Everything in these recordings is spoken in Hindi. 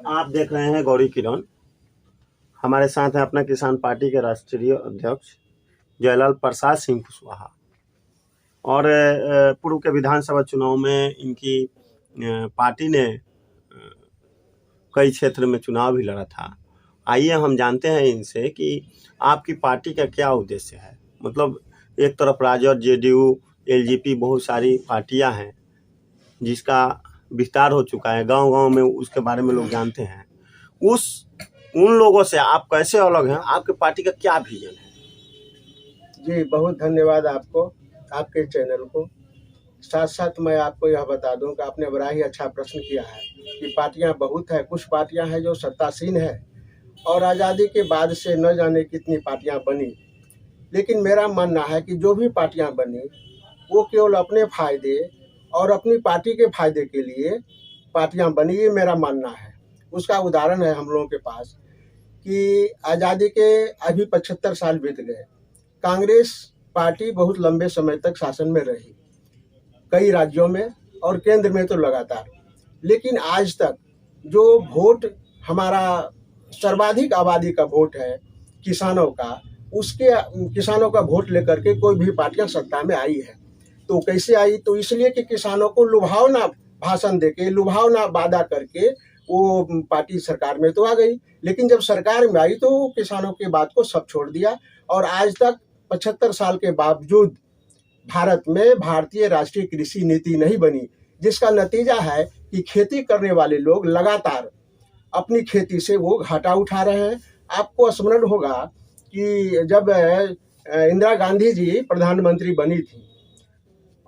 आप देख रहे हैं गौरी किरण। हमारे साथ है अपना किसान पार्टी के राष्ट्रीय अध्यक्ष जयलाल प्रसाद सिंह कुशवाहा और पूर्व के विधानसभा चुनाव में इनकी पार्टी ने कई क्षेत्र में चुनाव भी लड़ा था। आइए हम जानते हैं इनसे कि आपकी पार्टी का क्या उद्देश्य है। मतलब एक तरफ राजद, जेडीयू, एलजेपी बहुत सारी पार्टियां हैं जिसका विस्तार हो चुका है, गांव-गांव में उसके बारे में लोग जानते हैं। उन लोगों से आप कैसे अलग हैं? आपके पार्टी का क्या विजन है? जी, बहुत धन्यवाद आपको, आपके चैनल को। साथ साथ मैं आपको यह बता दूं कि आपने बड़ा ही अच्छा प्रश्न किया है कि पार्टियां बहुत है। कुछ पार्टियां हैं जो सत्तासीन है और आज़ादी के बाद से न जाने कितनी पार्टियां बनी। लेकिन मेरा मानना है कि जो भी पार्टियां बनी वो केवल अपने फायदे और अपनी पार्टी के फायदे के लिए पार्टियां बनी, ये मेरा मानना है। उसका उदाहरण है हम लोगों के पास कि आज़ादी के अभी 75 साल बीत गए। कांग्रेस पार्टी बहुत लंबे समय तक शासन में रही, कई राज्यों में और केंद्र में तो लगातार। लेकिन आज तक जो वोट हमारा सर्वाधिक आबादी का वोट है किसानों का, उसके किसानों का वोट लेकर के कोई भी पार्टियां सत्ता में आई है। तो कैसे आई? तो इसलिए कि किसानों को लुभावना भाषण देके, लुभावना वादा करके वो पार्टी सरकार में तो आ गई। लेकिन जब सरकार में आई तो किसानों की बात को सब छोड़ दिया और आज तक 75 साल के बावजूद भारत में भारतीय राष्ट्रीय कृषि नीति नहीं बनी, जिसका नतीजा है कि खेती करने वाले लोग लगातार अपनी खेती से वो घाटा उठा रहे हैं। आपको स्मरण होगा कि जब इंदिरा गांधी जी प्रधानमंत्री बनी थी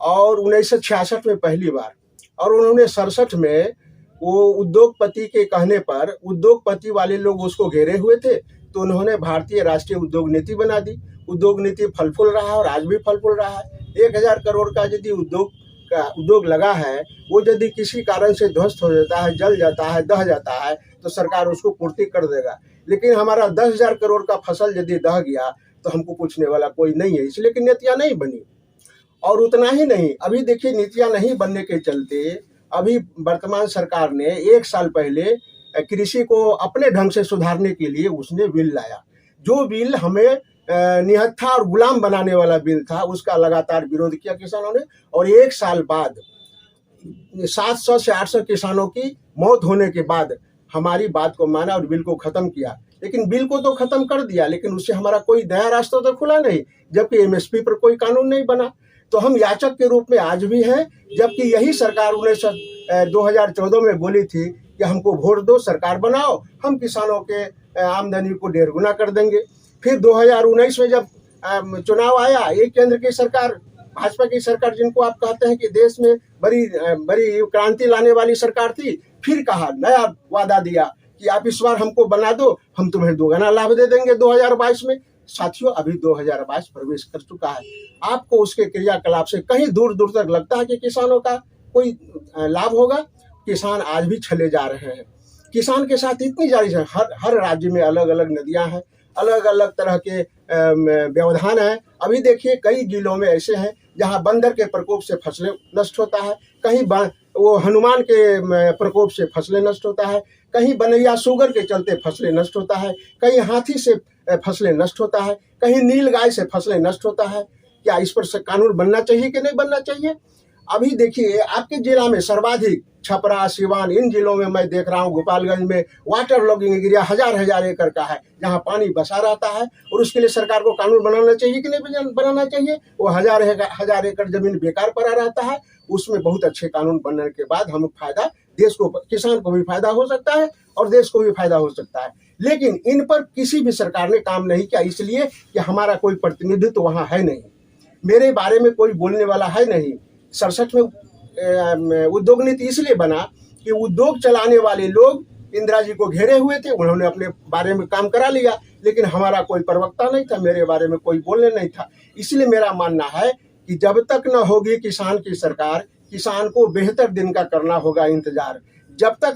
और 1966 में पहली बार, और उन्होंने 67 में वो उद्योगपति के कहने पर, उद्योगपति वाले लोग उसको घेरे हुए थे, तो उन्होंने भारतीय राष्ट्रीय उद्योग नीति बना दी। उद्योग नीति फल फूल रहा है और आज भी फल फूल रहा है। 1000 करोड़ का यदि उद्योग लगा है, वो यदि किसी कारण से ध्वस्त हो जाता है, जल जाता है, दह जाता है, तो सरकार उसको पूर्ति कर देगा। लेकिन हमारा 10,000 करोड़ का फसल यदि दह गया तो हमको पूछने वाला कोई नहीं है, इसलिए कि नीतियाँ नहीं बनी। और उतना ही नहीं, अभी देखिए नीतियाँ नहीं बनने के चलते अभी वर्तमान सरकार ने 1 साल पहले कृषि को अपने ढंग से सुधारने के लिए उसने बिल लाया। जो बिल हमें निहत्था और गुलाम बनाने वाला बिल था, उसका लगातार विरोध किया किसानों ने और 1 साल बाद 700 से 800 किसानों की मौत होने के बाद हमारी बात को माना और बिल को खत्म किया। लेकिन बिल को तो खत्म कर दिया, लेकिन उससे हमारा कोई नया रास्ता तो खुला नहीं, जबकि एमएसपी पर कोई कानून नहीं बना। तो हम याचक के रूप में आज भी हैं, जबकि यही सरकार 2014 में बोली थी कि हमको वोट दो, सरकार बनाओ, हम किसानों के आमदनी को 1.5 गुना कर देंगे। फिर 2019 में जब चुनाव आया, एक केंद्र की सरकार, भाजपा की सरकार, जिनको आप कहते हैं कि देश में बड़ी क्रांति लाने वाली सरकार थी, फिर कहा, नया वादा दिया कि आप इस बार हमको बना दो, हम तुम्हें 2 गुना लाभ दे देंगे 2022 में। साथियों, अभी 2022 प्रवेश कर चुका है। आपको उसके क्रियाकलाप से कहीं दूर दूर तक लगता है कि किसानों का कोई लाभ होगा? किसान आज भी छले जा रहे हैं। किसान के साथ इतनी जारी है, हर राज्य में अलग अलग नदियां हैं, अलग अलग तरह के व्यवधान हैं। अभी देखिए कई जिलों में ऐसे हैं जहां बंदर के प्रकोप से फसलें नष्ट होता है, कहीं वो हनुमान के प्रकोप से फसलें नष्ट होता है, कहीं बनैया शुगर के चलते फसलें नष्ट होता है, कहीं हाथी से फसलें नष्ट होता है, कहीं नीलगाय से फसलें नष्ट होता है। क्या इस पर कानून बनना चाहिए कि नहीं बनना चाहिए? अभी देखिए आपके जिला में सर्वाधिक छपरा, सिवान, इन जिलों में मैं देख रहा हूँ, गोपालगंज में वाटर लॉगिंग एरिया हजार एकड़ का है, जहाँ पानी बसा रहता है, और उसके लिए सरकार को कानून बनाना चाहिए कि नहीं बनाना चाहिए? वो हजार एकड़ जमीन बेकार पड़ा रहता है। उसमें बहुत अच्छे कानून बनने के बाद हम फायदा, देश को, किसान को भी फायदा हो सकता है और देश को भी फायदा हो सकता है। लेकिन इन पर किसी भी सरकार ने काम नहीं किया, इसलिए कि हमारा कोई प्रतिनिधित्व तो वहाँ है नहीं, मेरे बारे में कोई बोलने वाला है नहीं। 67 में उद्योग नीति इसलिए बना कि उद्योग चलाने वाले लोग इंदिरा जी को घेरे हुए थे, उन्होंने अपने बारे में काम करा लिया, लेकिन हमारा कोई प्रवक्ता नहीं था, मेरे बारे में कोई बोलने नहीं था। इसलिए मेरा मानना है कि जब तक न होगी किसान की सरकार, किसान को बेहतर दिन का करना होगा इंतजार। जब तक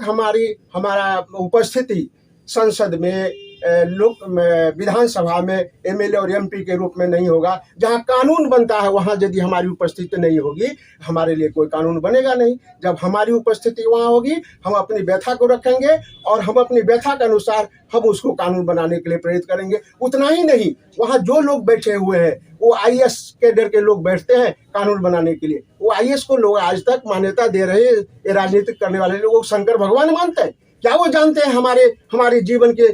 हमारा उपस्थिति संसद में, विधानसभा में एमएलए और एमपी के रूप में नहीं होगा। जहां कानून बनता है वहां यदि हमारी उपस्थिति नहीं होगी, हमारे लिए कोई कानून बनेगा नहीं। जब हमारी उपस्थिति वहां होगी, हम अपनी व्यथा को रखेंगे और हम अपनी व्यथा के अनुसार हम उसको कानून बनाने के लिए प्रेरित करेंगे। उतना ही नहीं, वहां जो लोग बैठे हुए हैं वो आईएएस कैडर के लोग बैठते हैं कानून बनाने के लिए। वो आईएएस को लोग आज तक मान्यता दे रहे हैं, ये राजनीतिक करने वाले लोग शंकर भगवान मानते हैं। क्या वो जानते हैं हमारे जीवन के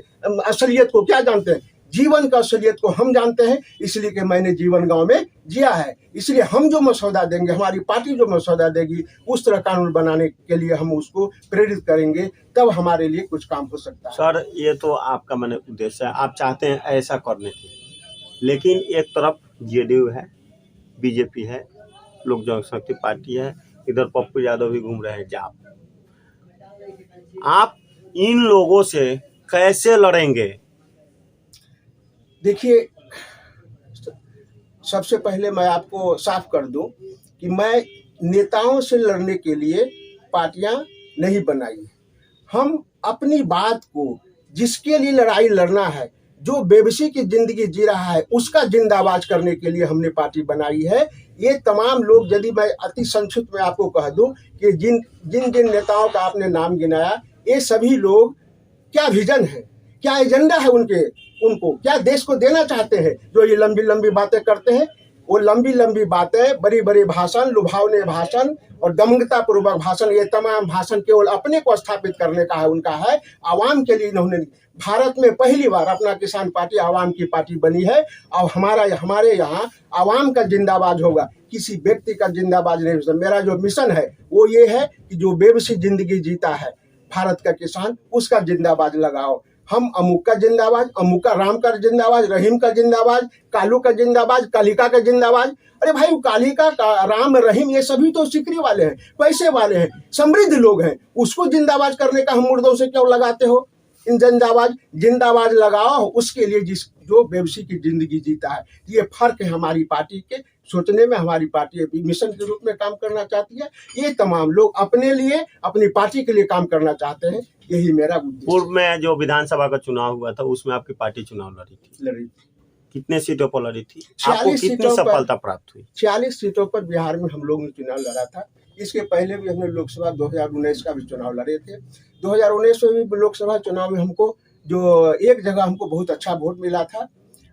असलियत को? क्या जानते हैं? जीवन का असलियत को हम जानते हैं, इसलिए कि मैंने जीवन गांव में जिया है। इसलिए हम जो मसौदा देंगे, हमारी पार्टी जो मसौदा देगी, उस तरह कानून बनाने के लिए हम उसको प्रेरित करेंगे, तब हमारे लिए कुछ काम हो सकता है। सर, ये तो आपका मैंने उद्देश्य है, आप चाहते हैं ऐसा करने की, लेकिन एक तरफ जेडीयू है, बीजेपी है, लोक जनशक्ति पार्टी है, इधर पप्पू यादव भी घूम रहे हैं जाप। आप इन लोगों से कैसे लड़ेंगे? देखिए, सबसे पहले मैं आपको साफ कर दूं कि मैं नेताओं से लड़ने के लिए पार्टियां नहीं बनाई। हम अपनी बात को, जिसके लिए लड़ाई लड़ना है, जो बेबसी की जिंदगी जी रहा है, उसका जिंदाबाज करने के लिए हमने पार्टी बनाई है। ये तमाम लोग, यदि मैं अति संक्षिप्त में आपको कह दूं कि जिन जिन नेताओं का आपने नाम गिनाया, ये सभी लोग क्या विजन है, क्या एजेंडा है उनको क्या देश को देना चाहते हैं? जो ये लंबी लंबी बातें करते हैं, वो लंबी लंबी बातें, बड़ी बड़ी भाषण, लुभावने भाषण और दमंगता पूर्वक भाषण, ये तमाम भाषण केवल अपने को स्थापित करने का है, उनका है। आवाम के लिए इन्होंने, भारत में पहली बार अपना किसान पार्टी आवाम की पार्टी बनी है। और हमारे यहाँ आवाम का जिंदाबाद होगा, किसी व्यक्ति का जिंदाबाद नहीं। मेरा जो मिशन है वो ये है कि जो बेबसी जिंदगी जीता है भारत का किसान, उसका जिंदाबाद लगाओ। हम अमुक का जिंदाबाद, अमुक का राम का जिंदाबाद, रहीम का जिंदाबाद, कालू का जिंदाबाद, कालिका का जिंदाबाद। अरे भाई, कालिका, राम, रहीम, ये सभी तो सिकरी वाले हैं, पैसे वाले हैं, समृद्ध लोग हैं। उसको जिंदाबाद करने का हम मुर्दों से क्यों लगाते हो? इन जिंदाबाद लगाओ उसके लिए जो बेबसी की जिंदगी जीता है। ये फर्क है हमारी पार्टी के सोचने में। हमारी पार्टी मिशन के रूप में काम करना चाहती है। ये तमाम लोग अपने लिए, अपनी पार्टी के लिए काम करना चाहते हैं। यही मेरा उद्देश्य। पूर्व में जो विधानसभा का चुनाव हुआ था, उसमें आपकी पार्टी चुनाव लड़ी थी। कितने सीटों पर लड़ी थी? आपको कितनी सफलता प्राप्त हुई? 46 सीटों पर बिहार में हम लोग ने चुनाव लड़ा था। इसके पहले भी हमने लोकसभा 2019 का भी चुनाव लड़े थे। 2019 में भी लोकसभा चुनाव में हमको जो एक जगह हमको बहुत अच्छा वोट मिला था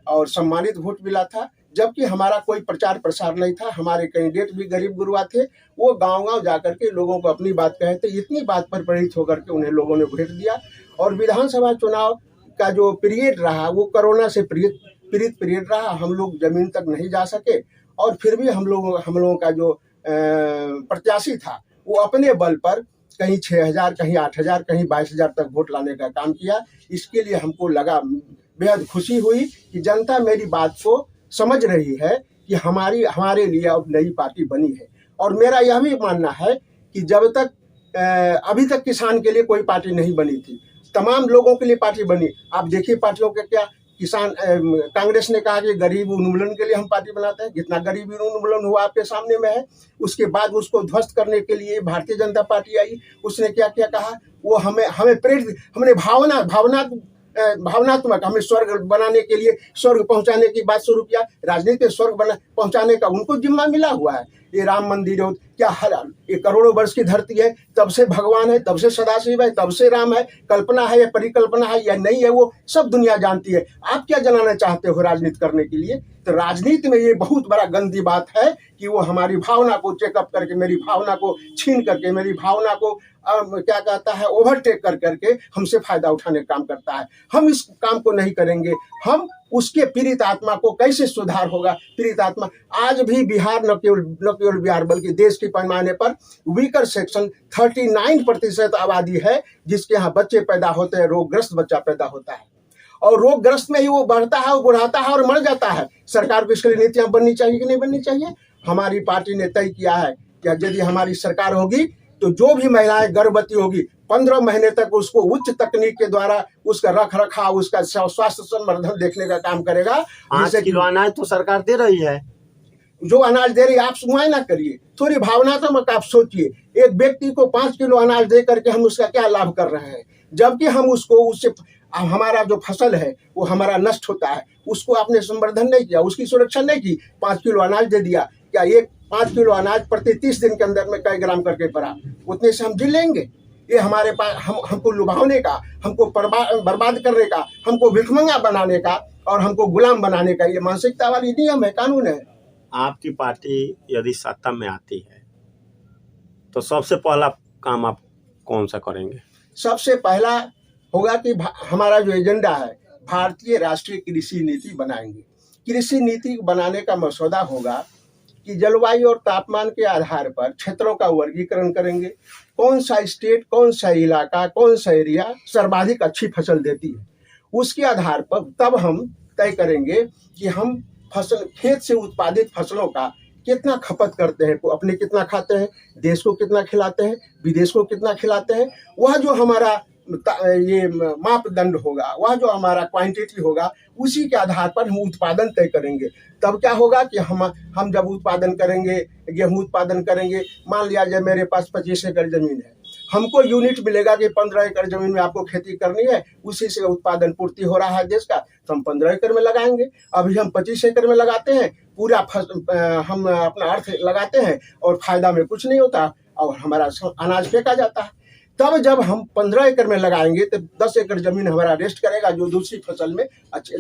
और सम्मानित वोट मिला था, जबकि हमारा कोई प्रचार प्रसार नहीं था। हमारे कैंडिडेट भी गरीब गुरबा थे, वो गांव-गांव जाकर के लोगों को अपनी बात कहे थे। इतनी बात पर प्रेरित होकर के उन्हें लोगों ने वोट दिया। और विधानसभा चुनाव का जो पीरियड रहा, वो कोरोना से पीड़ित पीरियड रहा। हम लोग जमीन तक नहीं जा सके और फिर भी हम लोगों का जो प्रत्याशी था, वो अपने बल पर कहीं 6,000, कहीं 8,000, कहीं 22,000 तक वोट लाने का काम किया। इसके लिए हमको लगा, बेहद खुशी हुई कि जनता मेरी बात को समझ रही है कि हमारे लिए अब नई पार्टी बनी है। और मेरा यह भी मानना है कि जब तक अभी तक किसान के लिए कोई पार्टी नहीं बनी थी, तमाम लोगों के लिए पार्टी बनी। आप देखिए पार्टियों के क्या, किसान कांग्रेस ने कहा कि गरीब उन्मूलन के लिए हम पार्टी बनाते हैं। जितना गरीबी उन्मूलन हुआ आपके सामने में है। उसके बाद उसको ध्वस्त करने के लिए भारतीय जनता पार्टी आई। उसने क्या क्या कहा, वो हमें प्रेरित, हमने भावनात्मक, हमें स्वर्ग बनाने के लिए, स्वर्ग पहुंचाने की बात शुरू किया। राजनीति में स्वर्ग पहुंचाने का उनको जिम्मा मिला हुआ है। ये राम मंदिर हो, क्या ये करोड़ों वर्ष की धरती है, तब से भगवान है, तब से सदाशिव है, तब से राम है। कल्पना है या परिकल्पना है या नहीं है, वो सब दुनिया जानती है। आप क्या जनाना चाहते हो राजनीति करने के लिए? तो राजनीति में ये बहुत बड़ा गंदी बात है कि वो हमारी भावना को चेकअप करके, मेरी भावना को छीन करके, मेरी भावना को क्या कहता है, ओवरटेक करके हमसे फायदा उठाने का काम करता है। हम इस काम को नहीं करेंगे। हम उसके पीड़ित आत्मा को कैसे सुधार होगा? पीड़ित आत्मा आज भी बिहार, न केवल बिहार बल्कि देश के पैमाने पर वीकर सेक्शन 39% आबादी है, जिसके यहाँ बच्चे पैदा होते हैं, रोगग्रस्त बच्चा पैदा होता है और रोगग्रस्त में ही वो बढ़ता है, बुढ़ाता है और मर जाता है। सरकार को इसके लिए नीतियां बननी चाहिए कि नहीं बननी चाहिए? हमारी पार्टी ने तय किया है कि यदि हमारी सरकार होगी तो जो भी महिलाएं गर्भवती होगी 15 महीने तक उसको उच्च तकनीक के द्वारा उसका रख रखाव, उसका स्वास्थ्य संवर्धन देखने का काम करेगा। 5 किलो अनाज तो सरकार दे रही है। जो अनाज दे रही है, आप मुआयना करिए, थोड़ी भावनात्मक आप सोचिए। एक व्यक्ति को 5 किलो अनाज दे करके हम उसका क्या लाभ कर रहे हैं, जबकि हम उससे अब हमारा जो फसल है वो हमारा नष्ट होता है, उसको आपने संवर्धन नहीं किया, उसकी सुरक्षा नहीं की, 5 किलो अनाज दे दिया। क्या एक 5 किलो अनाज प्रति 30 दिन के अंदर में कई ग्राम करके पड़ा, उतने से हम जी लेंगे? ये हमारे पास हमको लुभावने का, हमको बर्बाद करने का, हमको भिखमंगा बनाने का और हमको गुलाम बनाने का ये मानसिकता वाली नियम है, कानून है। आपकी पार्टी यदि सत्ता में आती है तो सबसे पहला काम आप कौन सा करेंगे? सबसे पहला होगा कि हमारा जो एजेंडा है, भारतीय राष्ट्रीय कृषि नीति बनाएंगे। कृषि नीति बनाने का मसौदा होगा कि जलवायु और तापमान के आधार पर क्षेत्रों का वर्गीकरण करेंगे, कौन सा स्टेट, कौन सा इलाका, कौन सा एरिया सर्वाधिक अच्छी फसल देती है, उसके आधार पर तब हम तय करेंगे कि हम फसल, खेत से उत्पादित फसलों का कितना खपत करते हैं, अपने कितना खाते हैं, देश को कितना खिलाते हैं, विदेश को कितना खिलाते हैं। वह जो हमारा ये मापदंड होगा, वह जो हमारा क्वांटिटी होगा, उसी के आधार पर हम उत्पादन तय करेंगे। तब क्या होगा कि हम जब उत्पादन करेंगे, गेहूं उत्पादन करेंगे, मान लिया जाए मेरे पास 25 एकड़ जमीन है, हमको यूनिट मिलेगा कि 15 एकड़ जमीन में आपको खेती करनी है, उसी से उत्पादन पूर्ति हो रहा है देश का, तो हम 15 एकड़ में लगाएंगे। अभी हम 25 एकड़ में लगाते हैं, पूरा हम अपना अर्थ लगाते हैं और फायदा में कुछ नहीं होता और हमारा अनाज फेंका जाता है। तब जब हम 15 एकड़ में लगाएंगे तो 10 एकड़ जमीन हमारा रेस्ट करेगा, जो दूसरी फसल में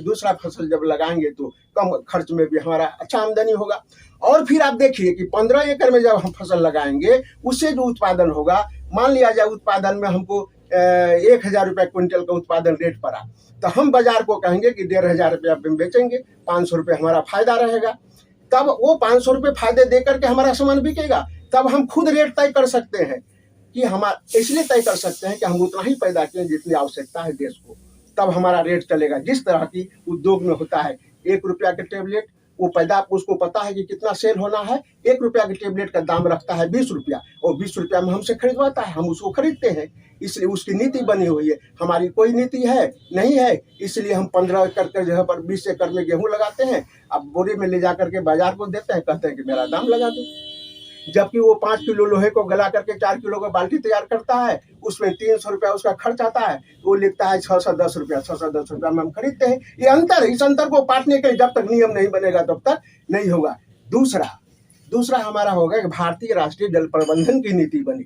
दूसरा फसल जब लगाएंगे तो कम खर्च में भी हमारा अच्छा आमदनी होगा। और फिर आप देखिए कि 15 एकड़ में जब हम फसल लगाएंगे, उससे जो उत्पादन होगा, मान लिया जाए उत्पादन में हमको 1000 रुपये क्विंटल का उत्पादन रेट पड़ा, तो हम बाजार को कहेंगे कि 1500 रुपया में बेचेंगे, 500 रुपये हमारा फायदा रहेगा। तब वो 500 रुपये फायदे दे करके हमारा सामान बिकेगा, तब हम खुद रेट तय कर सकते हैं कि हमारा, इसलिए तय कर सकते हैं कि हम उतना ही पैदा किए जितनी आवश्यकता है देश को, तब हमारा रेट चलेगा। जिस तरह की उद्योग में होता है, 1 रुपया के टेबलेट, वो पैदा उसको पता है कि कितना सेल होना है, 1 रुपया के टेबलेट का दाम रखता है 20 रुपया, और 20 रुपया में हमसे खरीदवाता है, हम उसको खरीदते हैं। इसलिए उसकी नीति बनी हुई है। हमारी कोई नीति है नहीं है, इसलिए हम 15 एकड़ के जगह पर 20 एकड़ में गेहूं लगाते हैं, अब बोरे में ले जा करके बाजार को देते हैं, कहते हैं कि मेरा दाम लगा दो। जबकि वो 5 किलो लोहे को गला करके 4 किलो का बाल्टी तैयार करता है, उसमें 300 रुपया उसका खर्च आता है, वो लिखता है 610 रुपया, 610 रुपया में हम खरीदते हैं। ये अंतर है, इस अंतर को पाटने के लिए जब तक नियम नहीं बनेगा तब तक नहीं होगा। दूसरा हमारा होगा कि भारतीय राष्ट्रीय जल प्रबंधन की नीति बनी।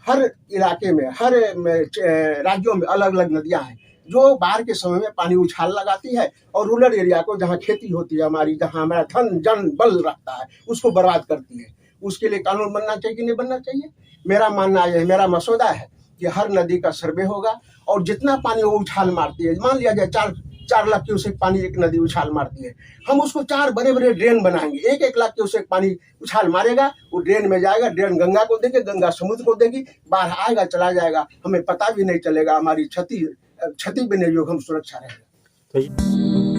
हर इलाके में, हर राज्यों में अलग अलग नदियां हैं जो बाढ़ के समय में पानी उछाल लगाती है और रूरल एरिया को, जहाँ खेती होती है हमारी, जहाँ हमारा धन जन बल रखता है, उसको बर्बाद करती है। उसके लिए कानून बनना चाहिए कि नहीं बनना चाहिए? मेरा मानना है, मेरा मसौदा है कि हर नदी का सर्वे होगा और जितना पानी वो उछाल मारती है, मान लिया जाए 4 लाख क्यूसेक पानी एक नदी उछाल मारती है, हम उसको 4 बड़े बड़े ड्रेन बनाएंगे। 1 लाख क्यूसेक पानी उछाल मारेगा, वो ड्रेन में जाएगा, ड्रेन गंगा को देगी, गंगा समुद्र को देगी, बाहर आएगा चला जाएगा, हमें पता भी नहीं चलेगा, हमारी क्षति भी नहीं होगी, हम सुरक्षा रहेगा।